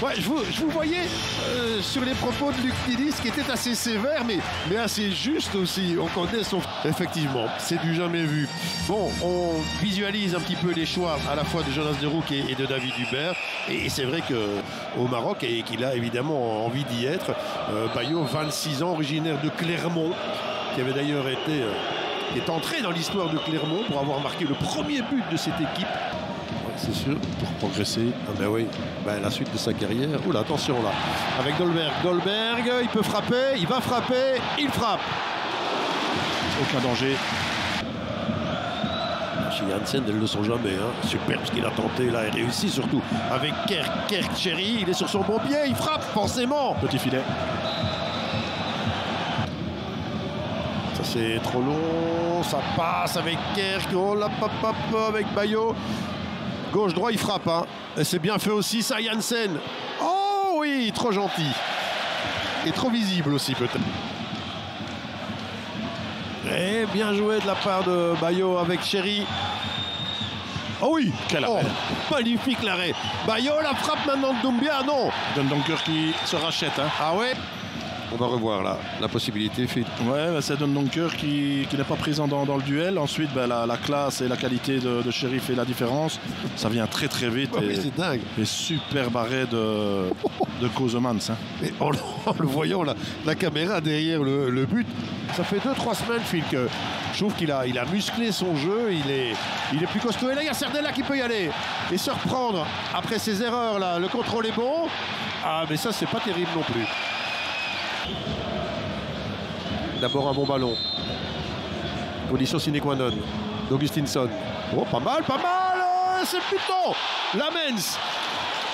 Ouais, je vous voyais sur les propos de Luc Tidis qui était assez sévère, mais assez juste aussi. On connaît son... Effectivement, c'est du jamais vu. Bon, on visualise un petit peu les choix à la fois de Jonas De Roock et de David Hubert. Et c'est vrai qu'au Maroc, et qu'il a évidemment envie d'y être, Bayo, 26 ans, originaire de Clermont, qui avait d'ailleurs été... qui est entré dans l'histoire de Clermont pour avoir marqué le premier but de cette équipe. C'est sûr, pour progresser. Ah ben oui, ben la suite de sa carrière. Oula, attention là, avec Dolberg. Dolberg, il peut frapper, il va frapper, il frappe. Aucun danger. Chez Janssen, elles ne le sont jamais. Hein. Super ce qu'il a tenté là et réussi surtout. Avec Kerk Cherry, il est sur son bon pied, il frappe forcément. Petit filet. Ça c'est trop long, ça passe avec Kerk. Oh là, papa, avec Bayo. Gauche-droit, il frappe. Hein. Et c'est bien fait aussi, ça, Janssen. Oh oui, trop gentil. Et trop visible aussi, peut-être. Et bien joué de la part de Bayo avec Cherry. Oh oui, quel arrêt. Magnifique l'arrêt. Bayo, la frappe maintenant de Doumbia, non. Dundonker qui se rachète. Hein. Ah ouais. On va revoir là la possibilité. Ouais, bah c'est Dundonker qui n'est pas présent dans le duel. Ensuite, bah, la classe et la qualité de Cherry fait la différence. Ça vient très très vite. Oh, et c'est dingue. Et superbe arrêt de Kozemans. Hein. Et en le voyant, la caméra derrière le but, ça fait 2-3 semaines, Phil, que je trouve qu'il a musclé son jeu. Il est plus costaud. Et là, il y a Serdella qui peut y aller et se reprendre après ses erreurs là. Le contrôle est bon. Ah, mais ça, c'est pas terrible non plus. D'abord un bon ballon. Condition sine qua non. d'Augustinson. Oh, pas mal, pas mal. C'est plutôt Lamens.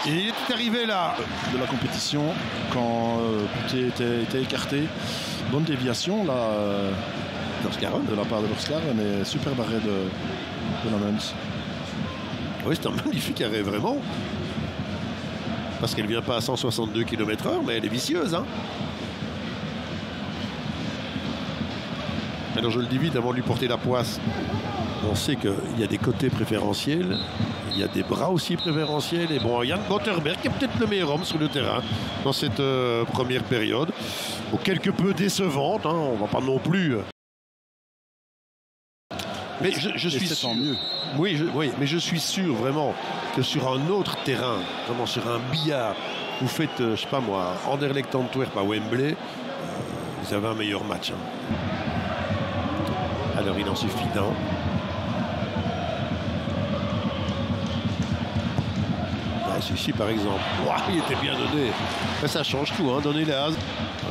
Il est arrivé là. De la compétition, quand Buté était écarté. Bonne déviation là, de la part de Lorscaren et super arrêt de Lamens. Oui, c'est un magnifique arrêt, vraiment. Parce qu'elle ne vient pas à 162 km/h, mais elle est vicieuse. Hein. Alors je le dis vite avant de lui porter la poisse. On sait qu'il y a des côtés préférentiels, il y a des bras aussi préférentiels. Et bon, Yann Botterberg est peut-être le meilleur homme sur le terrain dans cette première période. Bon, quelque peu décevante, hein, on ne va pas non plus. Mais je suis sûr. Tant mieux. Oui, mais je suis sûr vraiment que sur un autre terrain, vraiment sur un billard, vous faites, je sais pas moi, Anderlecht Antwerp à Wembley, vous avez un meilleur match. Hein. Alors il en suffit d'un. Ah, celui-ci par exemple, wow, il était bien donné. Mais ça change tout, hein, donner les as.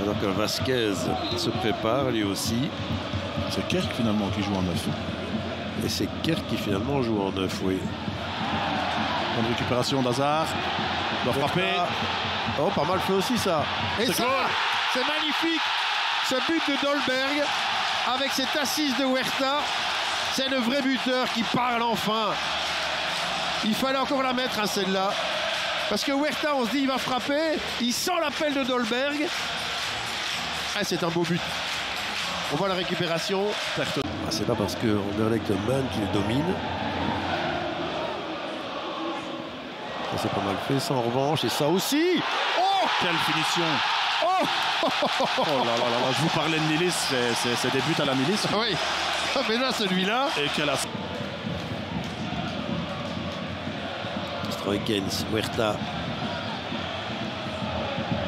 Alors que Vasquez se prépare lui aussi. C'est Kerk finalement qui joue en 9. Et c'est Kerk qui finalement joue en 9, oui. Bonne récupération d'Hazard. Doit frapper. Oh, pas mal fait aussi ça. Et ça, c'est magnifique. Ce but de Dolberg avec cette assise de Huerta. C'est le vrai buteur qui parle enfin. Il fallait encore la mettre, hein, celle-là. Parce que Huerta, on se dit, il va frapper. Il sent l'appel de Dolberg. Ah, c'est un beau but. On voit la récupération. Ah, c'est pas parce que Anderlecht Man qu'il domine. Ça, c'est pas mal fait, ça en revanche. Et ça aussi. Oh, quelle finition. Oh, oh là là là, je vous parlais de Nilis, c'est des buts à la Nilis. Oui, mais là, celui-là. Et quelle as. Stroikens, Huerta.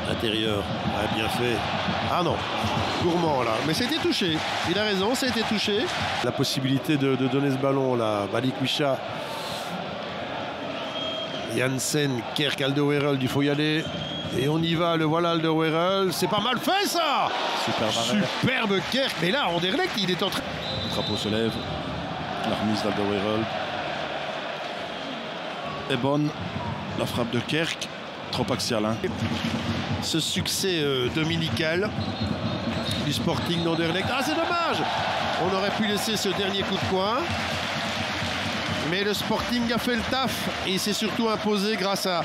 Intérieur, ah, bien fait. Ah non, gourmand là, mais c'était touché. Il a raison, ça a été touché. La possibilité de donner ce ballon là, Balikwisha, Janssen, Kerk, Alderweireld, il faut y aller. Et on y va, le voilà Alderweireld, c'est pas mal fait ça. Superbe Kerk, mais là Anderlecht il est en train. Le drapeau se lève, la remise d'Alderweireld est bonne, la frappe de Kerk, trop axial. Hein. Ce succès dominical du Sporting d'Anderlecht. Ah, c'est dommage. On aurait pu laisser ce dernier coup de poing. Mais le Sporting a fait le taf et s'est surtout imposé grâce à